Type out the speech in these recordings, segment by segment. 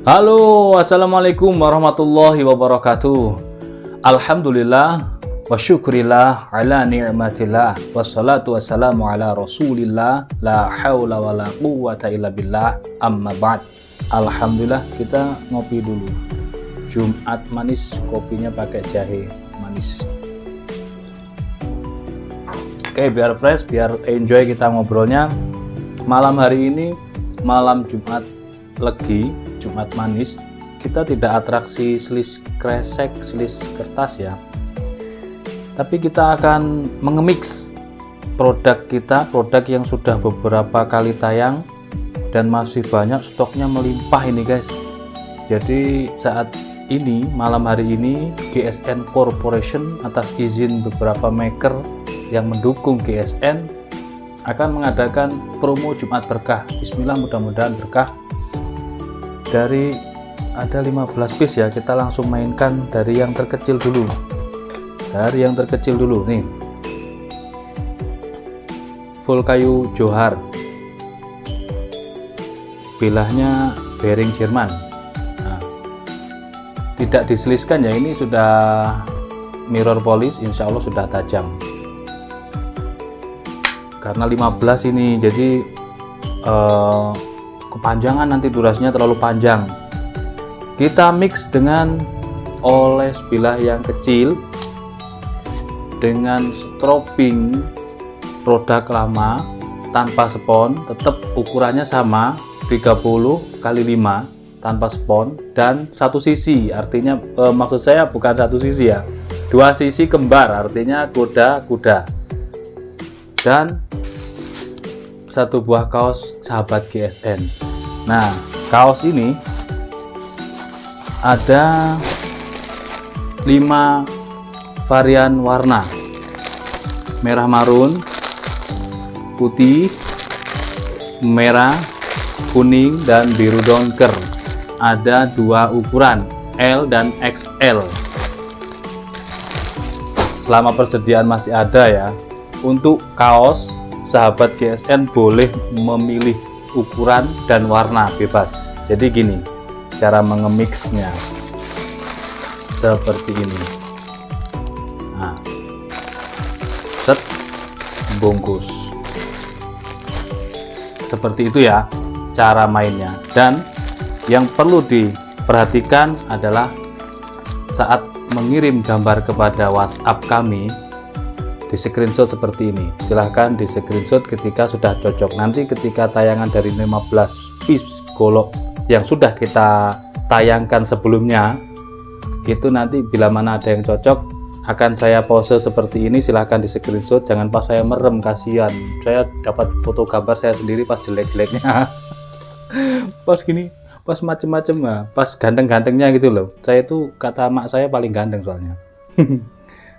Halo, assalamualaikum warahmatullahi wabarakatuh. Alhamdulillah wa syukurillah ala ni'matillah wassalatu wassalamu ala rasulillah la hawla wa la quwwata illa billah amma ba'd. Alhamdulillah, kita ngopi dulu. Jumat manis, kopinya pakai jahe manis. Oke, biar fresh, biar enjoy kita ngobrolnya. Malam hari ini malam Jumat Legi, Jumat manis, kita tidak atraksi selis kresek, selis kertas ya, tapi kita akan mengemix produk kita, produk yang sudah beberapa kali tayang dan masih banyak, stoknya melimpah ini guys. Jadi saat ini, malam hari ini, GSN Corporation atas izin beberapa maker yang mendukung GSN akan mengadakan promo Jumat Berkah. Bismillah, mudah-mudahan berkah. Dari ada 15 piece ya, kita langsung mainkan dari yang terkecil dulu. Dari yang terkecil dulu nih. Full kayu Johar. Bilahnya bearing Jerman. Nah, tidak diseliskan ya, ini sudah mirror polish, insya Allah sudah tajam. Karena 15 ini, jadi kepanjangan nanti, durasinya terlalu panjang. Kita mix dengan oles bilah yang kecil dengan stropping produk lama tanpa spon, tetap ukurannya sama 30 kali 5 tanpa spon dan satu sisi, artinya maksud saya bukan satu sisi ya, dua sisi kembar, artinya kuda-kuda, dan satu buah kaos sahabat GSN. Nah, kaos ini ada 5 varian warna: merah marun, putih, merah, kuning, dan biru donker. Ada 2 ukuran, L dan XL. Selama persediaan masih ada ya. Untuk kaos, sahabat GSN boleh memilih ukuran dan warna bebas. Jadi gini cara mengemixnya, seperti ini. Nah, set, bungkus seperti itu ya cara mainnya. Dan yang perlu diperhatikan adalah saat mengirim gambar kepada WhatsApp kami, di screenshot seperti ini. Silahkan di screenshot ketika sudah cocok. Nanti ketika tayangan dari 15 piece golok yang sudah kita tayangkan sebelumnya, itu nanti bila mana ada yang cocok akan saya pose seperti ini. Silahkan di screenshot, jangan pas saya merem, kasihan. Saya dapat foto gambar saya sendiri pas jelek-jeleknya. Pas gini, pas macem-macem lah, pas ganteng-gantengnya gitu loh. Saya itu kata mak saya paling ganteng soalnya.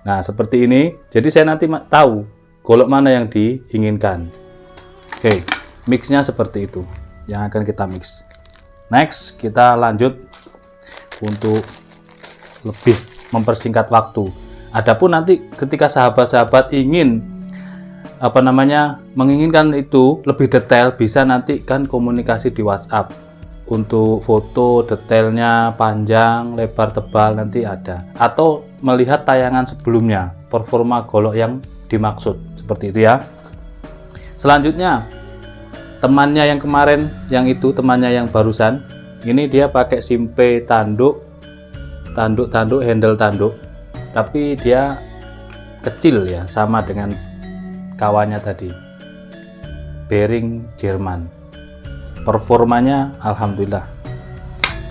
Nah, seperti ini. Jadi saya nanti tahu golok mana yang diinginkan. Oke, mixnya seperti itu yang akan kita mix. Next, kita lanjut untuk lebih mempersingkat waktu. Adapun nanti ketika sahabat-sahabat ingin menginginkan itu lebih detail, bisa nanti kan komunikasi di WhatsApp. Untuk foto detailnya, panjang, lebar, tebal nanti ada, atau melihat tayangan sebelumnya performa golok yang dimaksud, seperti itu ya. Selanjutnya, temannya yang kemarin, temannya yang barusan ini, dia pakai simpe tanduk, handle tanduk, tapi dia kecil ya, sama dengan kawannya tadi, bearing Jerman. Performanya alhamdulillah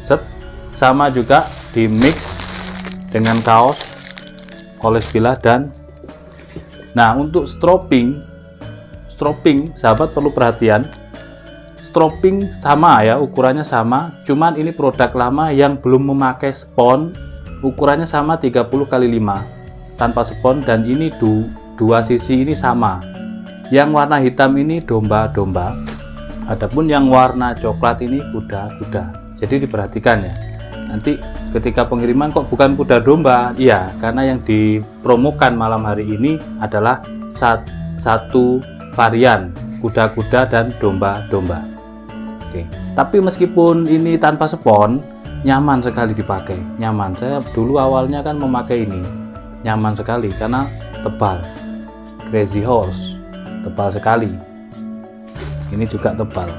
set, sama juga di mix dengan kaos oles bilah. Dan nah, untuk stropping sahabat perlu perhatian, stropping sama ya, ukurannya sama, cuman ini produk lama yang belum memakai spon, ukurannya sama 30 kali 5 tanpa spon, dan ini dua sisi ini sama. Yang warna hitam ini domba-domba, adapun yang warna coklat ini kuda-kuda. Jadi diperhatikan ya, nanti ketika pengiriman kok bukan kuda domba. Iya, karena yang dipromokan malam hari ini adalah satu varian kuda-kuda dan domba-domba. Oke. Tapi meskipun ini tanpa spons, nyaman sekali dipakai. Nyaman. Saya dulu awalnya kan memakai ini. Nyaman sekali karena tebal. Crazy Horse tebal sekali. Ini juga tebal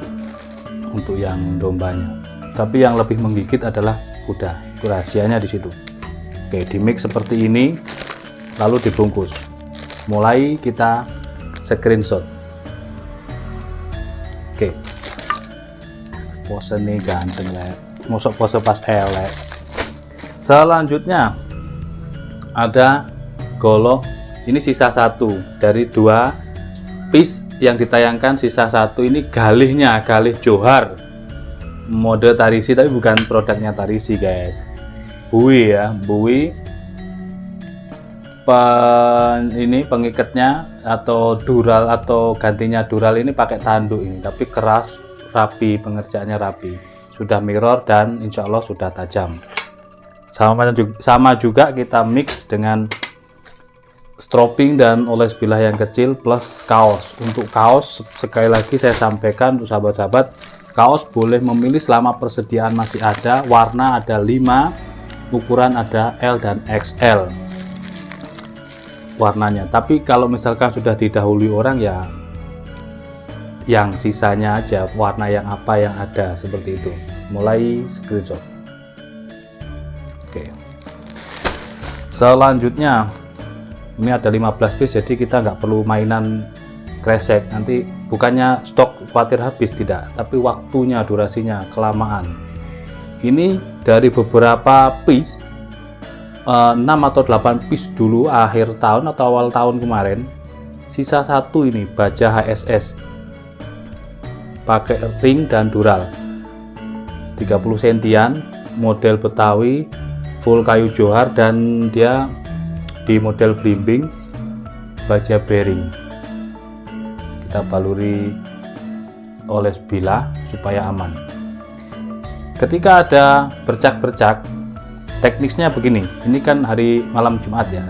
untuk yang dombanya. Tapi yang lebih menggigit adalah kuda. Itu rahasianya di situ. Oke, di mix seperti ini, lalu dibungkus. Mulai kita screenshot. Oke. Pose ini ganteng lek. Mosok pose pas elek. Selanjutnya ada golok. Ini sisa satu dari 2 piece yang ditayangkan. Sisa satu ini galihnya, galih Johar mode Tarisi, tapi bukan produknya Tarisi guys. Bui ya, bui. Ini pengikatnya atau dural atau gantinya dural ini pakai tanduk ini, tapi keras, rapi, pengerjaannya rapi, sudah mirror dan insya Allah sudah tajam. Sama juga kita mix dengan stropping dan oles bilah yang kecil plus kaos. Untuk kaos sekali lagi saya sampaikan untuk sahabat-sahabat, kaos boleh memilih selama persediaan masih ada. Warna ada 5, ukuran ada L dan XL warnanya. Tapi kalau misalkan sudah didahului orang ya yang sisanya aja warna yang apa yang ada seperti itu. Mulai screenshot. Oke. Selanjutnya ini ada 15 piece, jadi kita nggak perlu mainan kresek. Nanti bukannya stok khawatir habis, tidak, tapi waktunya, durasinya kelamaan. Ini dari beberapa piece, 6 atau 8 piece dulu akhir tahun atau awal tahun kemarin. Sisa satu ini baja HSS pakai ring dan dural 30 sentian, model Betawi, full kayu Johar, dan dia di model blimbing, baja bearing. Kita baluri oles bilah supaya aman. Ketika ada bercak-bercak, teknisnya begini. Ini kan hari malam Jumat ya.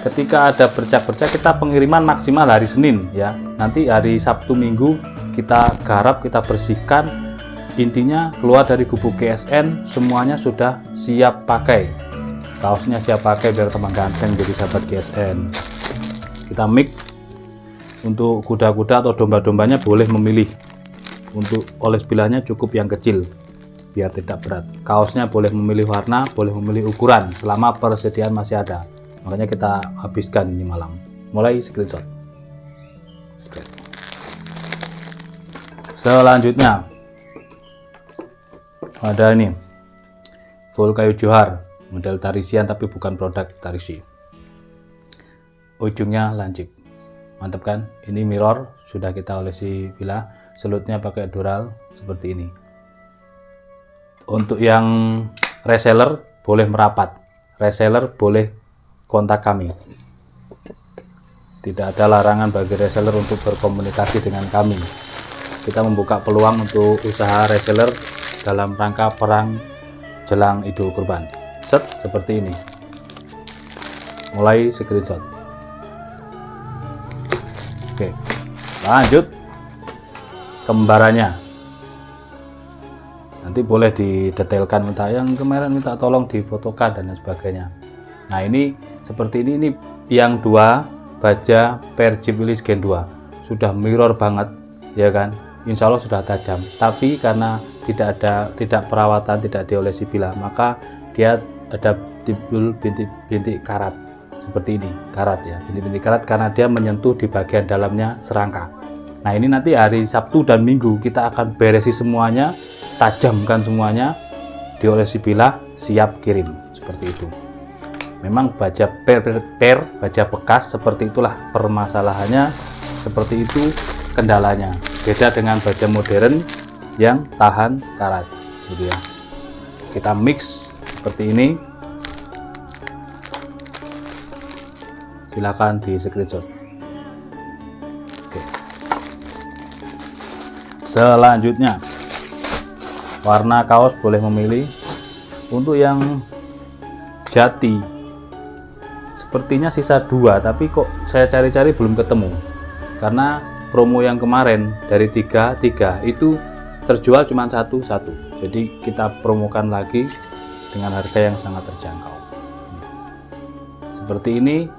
Ketika ada bercak-bercak, kita pengiriman maksimal hari Senin ya. Nanti hari Sabtu Minggu kita garap, kita bersihkan. Intinya keluar dari gubuk GSN semuanya sudah siap pakai. Kaosnya siap pakai biar teman ganteng jadi sahabat GSN. Kita mix. Untuk kuda-kuda atau domba-dombanya boleh memilih. Untuk oles bilahnya cukup yang kecil biar tidak berat. Kaosnya boleh memilih warna, boleh memilih ukuran selama persediaan masih ada. Makanya kita habiskan ini malam. Mulai screenshot. Selanjutnya ada ini full kayu Johar model Tarisian, tapi bukan produk Tarisi. Ujungnya lancip, mantap kan? Ini mirror sudah kita olesi bilah, selutnya pakai dural seperti ini. Untuk yang reseller boleh merapat, reseller boleh kontak kami. Tidak ada larangan bagi reseller untuk berkomunikasi dengan kami. Kita membuka peluang untuk usaha reseller dalam rangka perang jelang Idul Kurban. Set seperti ini. Mulai screenshot. Oke, lanjut kembarannya. Nanti boleh didetailkan, minta yang kemarin minta tolong difotokan dan lain sebagainya. Nah ini seperti ini yang 2 baja per Jeep Willys Gen 2 sudah mirror banget ya kan, insya Allah sudah tajam. Tapi karena tidak perawatan, tidak diolesi bilah, maka dia ada timbul bintik-bintik karat seperti ini, karat ya, bintik-bintik karat karena dia menyentuh di bagian dalamnya serangka. Nah ini nanti hari Sabtu dan Minggu kita akan beresi semuanya, tajamkan semuanya, diolesi bilah, siap kirim seperti itu. Memang baja baja bekas seperti itulah permasalahannya, seperti itu kendalanya. Beda dengan baja modern yang tahan karat gitu ya. Kita mix seperti ini, silahkan di screenshot. Oke. Selanjutnya warna kaos boleh memilih. Untuk yang jati sepertinya sisa 2, tapi kok saya cari-cari belum ketemu, karena promo yang kemarin dari 3 itu terjual cuma satu, jadi kita promokan lagi dengan harga yang sangat terjangkau. Seperti ini,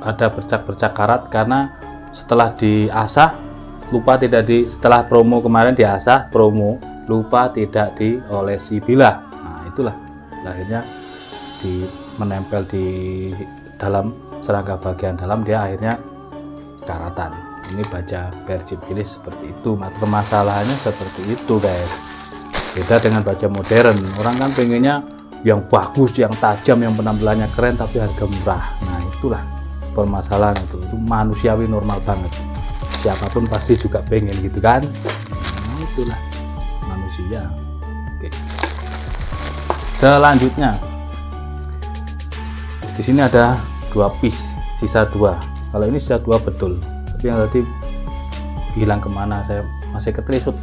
ada bercak-bercak karat karena setelah diasah lupa setelah promo kemarin diasah promo, lupa tidak diolesi bilah. Nah itulah akhirnya menempel di dalam serangga bagian dalam, dia akhirnya karatan. Ini baja Persib Wilis seperti itu. Permasalahannya seperti itu guys, beda dengan baja modern. Orang kan pengennya yang bagus, yang tajam, yang penampilannya keren tapi harga murah. Nah itulah permasalahan itu manusiawi, normal banget, siapapun pasti juga pengen gitu kan. Nah itulah manusia. Oke, selanjutnya di sini ada 2 piece, sisa 2. Kalau ini sisa 2 betul, tapi yang tadi hilang kemana, saya masih ketelisut.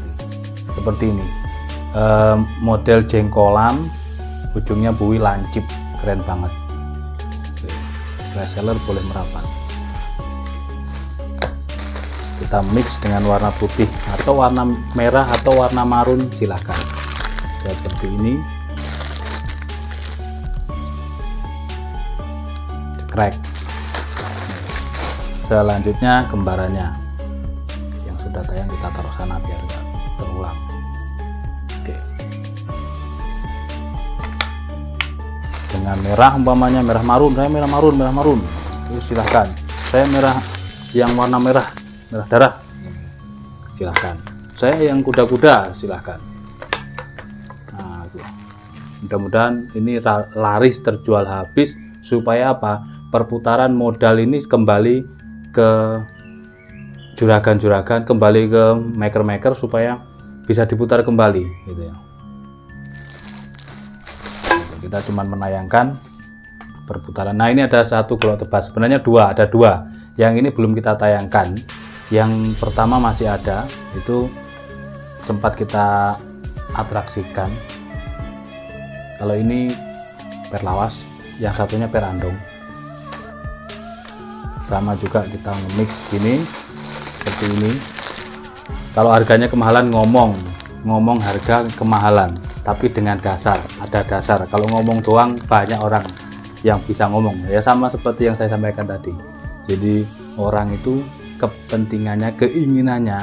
Seperti ini, model jengkolan, ujungnya buih lancip, keren banget. Reseller boleh merapat. Kita mix dengan warna putih atau warna merah atau warna marun, silahkan. Seperti ini, cekrek. Selanjutnya gambarannya yang sudah tayang kita taruh sana biar nggak terulang. Oke, dengan merah umpamanya merah marun, saya merah marun, terus silahkan. Saya merah yang warna merah darah, silahkan. Saya yang kuda-kuda, silahkan. Nah, mudah-mudahan ini laris, terjual habis, supaya apa, perputaran modal ini kembali ke juragan-juragan, kembali ke maker-maker, supaya bisa diputar kembali gitu ya. Kita cuma menayangkan perputaran. Nah ini ada 1 golok tebas, sebenarnya ada dua, yang ini belum kita tayangkan. Yang pertama masih ada, itu sempat kita atraksikan. Kalau ini perlawas, yang satunya perandong. Sama juga kita mix gini, seperti ini. Kalau harganya kemahalan, ngomong harga kemahalan, tapi dengan dasar, ada dasar. Kalau ngomong doang banyak orang yang bisa ngomong ya, sama seperti yang saya sampaikan tadi. Jadi orang itu kepentingannya, keinginannya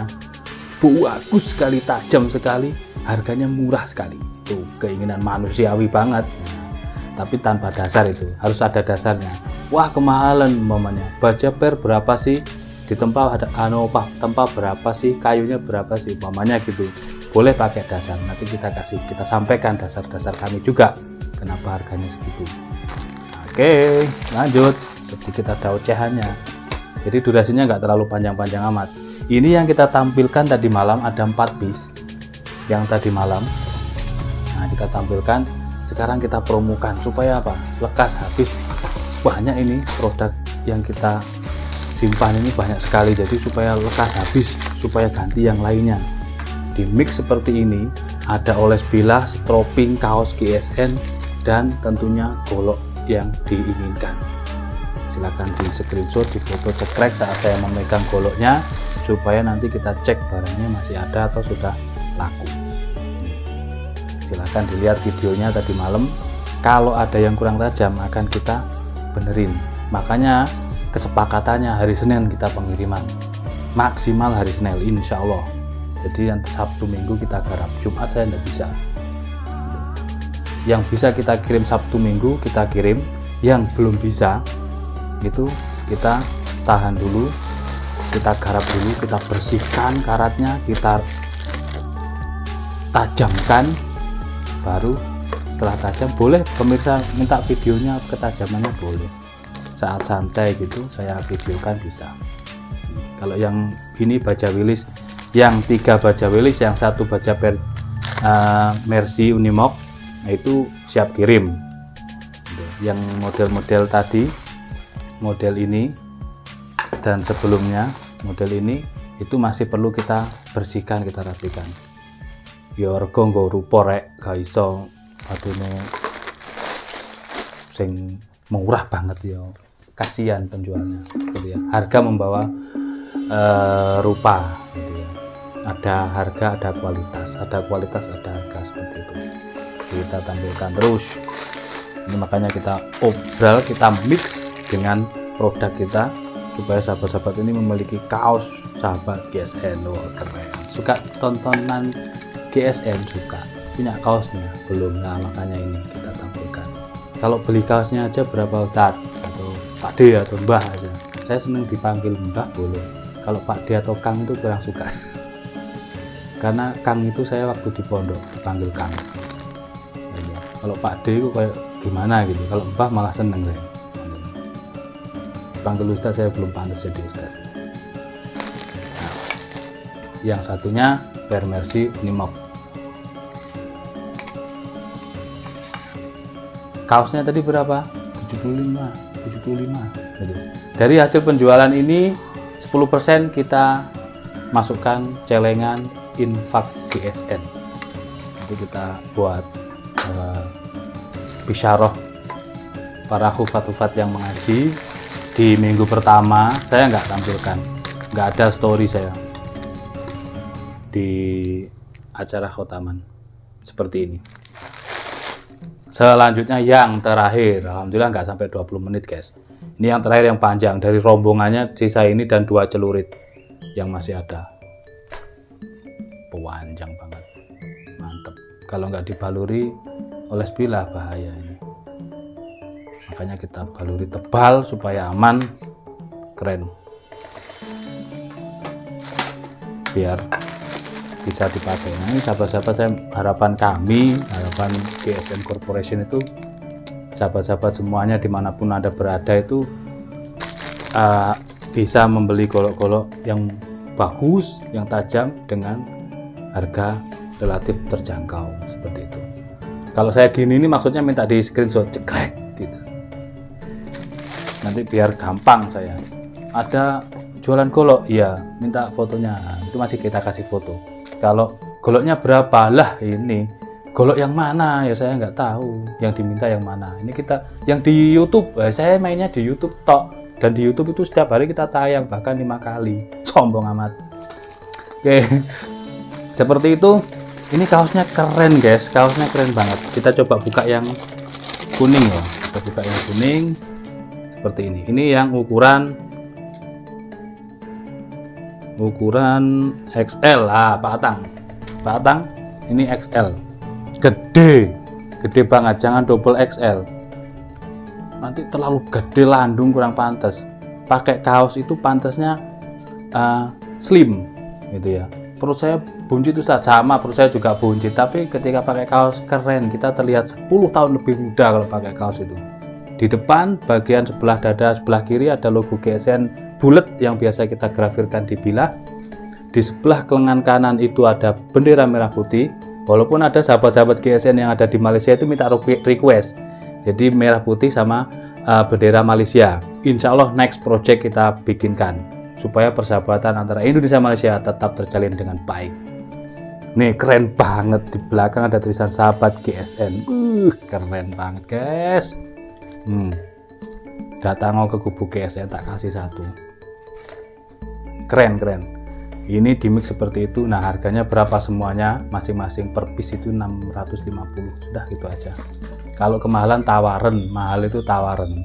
bagus sekali, tajam sekali, harganya murah sekali. Itu keinginan manusiawi banget. Tapi tanpa dasar, itu harus ada dasarnya. Wah kemahalan umpamanya, baja per berapa sih, di tempat ada tempat berapa sih, kayunya berapa sih umpamanya gitu. Boleh pakai dasar, nanti kita sampaikan dasar-dasar kami juga kenapa harganya segitu. Oke, lanjut, sedikit ada ocehannya, jadi durasinya nggak terlalu panjang-panjang amat. Ini yang kita tampilkan tadi malam, ada 4 piece yang tadi malam. Nah kita tampilkan, sekarang kita promokan supaya apa, lekas habis. Banyak ini produk yang kita simpan ini, banyak sekali, jadi supaya lekas habis, supaya ganti yang lainnya. Di mix seperti ini, ada oles bilah, stropping, kaos GSN, dan tentunya golok yang diinginkan. Silahkan di screenshot, di foto, cekrek saat saya memegang goloknya, supaya nanti kita cek barangnya masih ada atau sudah laku. Silahkan dilihat videonya tadi malam, kalau ada yang kurang tajam akan kita benerin. Makanya kesepakatannya hari Senin kita pengiriman, maksimal hari Senin insya Allah. Jadi yang Sabtu Minggu kita garap, Jumat saya tidak bisa. Yang bisa kita kirim Sabtu Minggu kita kirim, yang belum bisa itu kita tahan dulu, kita garap dulu, kita bersihkan karatnya, kita tajamkan, baru setelah tajam boleh pemirsa minta videonya ketajamannya, boleh. Saat santai gitu saya videokan bisa. Kalau yang ini baja Wilis, yang 3 baja Wilis, yang 1 baja Mercy Unimog, nah itu siap kirim. Yang model-model tadi, model ini dan sebelumnya model ini, itu masih perlu kita bersihkan, kita rapikan. Ya rego nggo rupa rek, gak iso adune sing murah banget ya, kasihan penjualnya gitu ya. Harga membawa rupa gitu ya. ada harga, ada kualitas, ada harga, seperti itu. Kita tampilkan terus. Ini makanya kita obral, kita mix dengan produk kita supaya sahabat-sahabat ini memiliki kaos sahabat GSN. Wah, keren. Suka tontonan GSN, suka punya kaosnya belum? Nah, makanya ini kita tampilkan. Kalau beli kaosnya aja berapa Ustadz, atau Pak D atau Mbah aja. Saya senang dipanggil Mbah boleh. Kalau Pak D atau Kang itu kurang suka. Karena Kang itu saya waktu di pondok dipanggil Kang. Kalau Pak D itu kayak gimana gitu. Kalau Mbah malah seneng saya. Panggil Ustadz saya belum pantas jadi Ustadz. Nah, yang satunya Vermercy Unimog. Kaosnya tadi berapa? 75 gitu. Dari hasil penjualan ini 10% kita masukkan celengan infak GSN. Itu kita buat bisyarah para hufat-hufat yang mengaji. Di minggu pertama saya nggak tampilkan, nggak ada story saya di acara khotaman seperti ini. Selanjutnya yang terakhir, alhamdulillah nggak sampai 20 menit guys. Ini yang terakhir yang panjang, dari rombongannya sisa ini dan 2 celurit yang masih ada. Panjang banget, mantep. Kalau nggak dibaluri oles bilah bahaya ini. Makanya kita baluri tebal supaya aman, keren, biar bisa dipakai. Nah, ini sahabat-sahabat, saya harapan GSN Corporation itu sahabat-sahabat semuanya dimanapun Anda berada itu bisa membeli golok-golok yang bagus, yang tajam dengan harga relatif terjangkau seperti itu. Kalau saya gini ini maksudnya minta di screenshot, cekrek gitu. Nanti biar gampang saya. Ada jualan golok, iya, minta fotonya. Itu masih kita kasih foto. Kalau goloknya berapa? Lah ini golok yang mana? Ya saya nggak tahu. Yang diminta yang mana? Ini kita yang di YouTube. Saya mainnya di YouTube tok. Dan di YouTube itu setiap hari kita tayang bahkan 5 kali. Sombong amat. Oke. Seperti itu. Ini kaosnya keren guys. Kaosnya keren banget. Kita coba buka yang kuning ya. Kita buka yang kuning. Seperti ini. Ini yang ukuran XL. Pak Atang ini XL, gede banget, jangan double XL, nanti terlalu gede landung, kurang pantas. Pakai kaos itu pantasnya slim gitu ya. Perut saya buncit itu sama, perut saya juga buncit, tapi ketika pakai kaos keren, kita terlihat 10 tahun lebih muda kalau pakai kaos itu. Di depan bagian sebelah dada sebelah kiri ada logo GSN bulat yang biasa kita grafirkan di bilah. Di sebelah lengan kanan itu ada bendera merah putih. Walaupun ada sahabat-sahabat GSN yang ada di Malaysia itu minta request, jadi merah putih sama bendera Malaysia. Insya Allah next project kita bikinkan supaya persahabatan antara Indonesia dan Malaysia tetap terjalin dengan baik. Nih keren banget, di belakang ada tulisan sahabat GSN. Keren banget guys. Datang ke kubu GSN tak kasih satu. Keren. Ini di mix seperti itu. Nah, harganya berapa semuanya? Masing-masing per piece itu 650. Sudah gitu aja. Kalau kemahalan tawaran, mahal itu tawaran.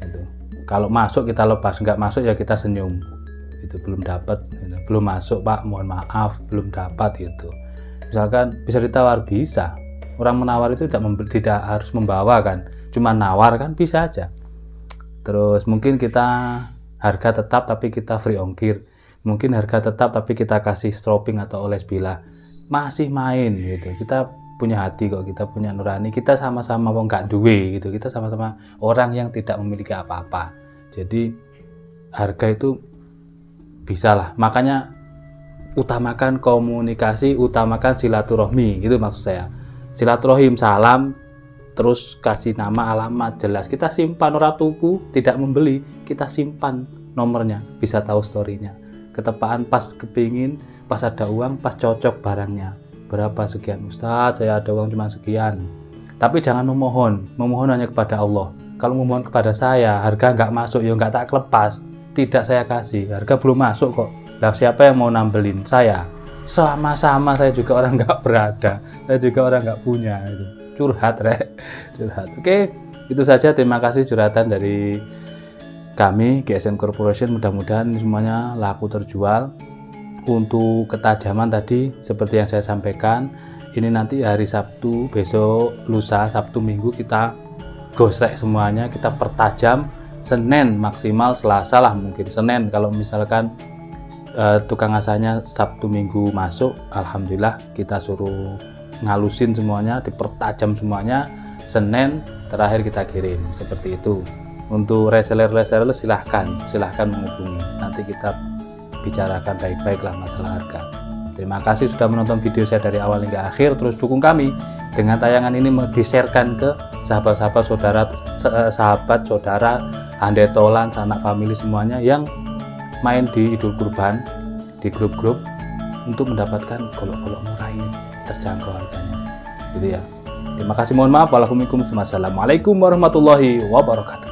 Gitu. Kalau masuk kita lepas, nggak masuk ya kita senyum. Itu belum dapat, gitu. Belum masuk Pak, mohon maaf, belum dapat gitu. Misalkan bisa ditawar, bisa. Orang menawar itu tidak harus membawa kan. Cuma nawar kan bisa aja. Terus mungkin kita harga tetap tapi kita free ongkir, mungkin harga tetap tapi kita kasih stropping atau oles bilah, masih main gitu. Kita punya hati kok, kita punya nurani, kita sama-sama wong gak duwe gitu, kita sama-sama orang yang tidak memiliki apa-apa. Jadi harga itu bisa lah, makanya utamakan komunikasi, utamakan silaturahmi, itu maksud saya. Silaturahim, salam, terus kasih nama, alamat jelas. Kita simpan, orang tuku tidak membeli, kita simpan nomornya, bisa tahu storynya. Ketepaan pas kepingin, pas ada uang, pas cocok barangnya. Berapa sekian Ustadz, saya ada uang cuma sekian. Tapi jangan memohon hanya kepada Allah. Kalau memohon kepada saya, harga nggak masuk, ya nggak tak lepas. Tidak saya kasih, harga belum masuk kok. Lah siapa yang mau nambelin? Saya. sama-sama saya juga orang nggak berada, saya juga orang nggak punya. Itu curhat curhat. Oke, itu saja. Terima kasih curhatan dari kami GSM Corporation. Mudah-mudahan semuanya laku terjual. Untuk ketajaman tadi seperti yang saya sampaikan, ini nanti hari Sabtu, besok lusa, Sabtu Minggu kita gosrek semuanya, kita pertajam. Senin maksimal, Selasa lah mungkin Senin kalau misalkan tukang asanya Sabtu Minggu masuk, alhamdulillah kita suruh ngalusin semuanya, dipertajam semuanya. Senin terakhir kita kirim, seperti itu. Untuk reseller silahkan menghubungi, nanti kita bicarakan baik-baik lah masalah harga. Terima kasih sudah menonton video saya dari awal hingga akhir. Terus dukung kami dengan tayangan ini, di-sharekan ke sahabat-sahabat, saudara, handai tolan, sanak famili semuanya yang main di Idul Kurban, di grup-grup, untuk mendapatkan golok-golok murah ini, terjangkau harganya, gitu ya. Terima kasih, mohon maaf. Wassalamualaikum warahmatullahi wabarakatuh.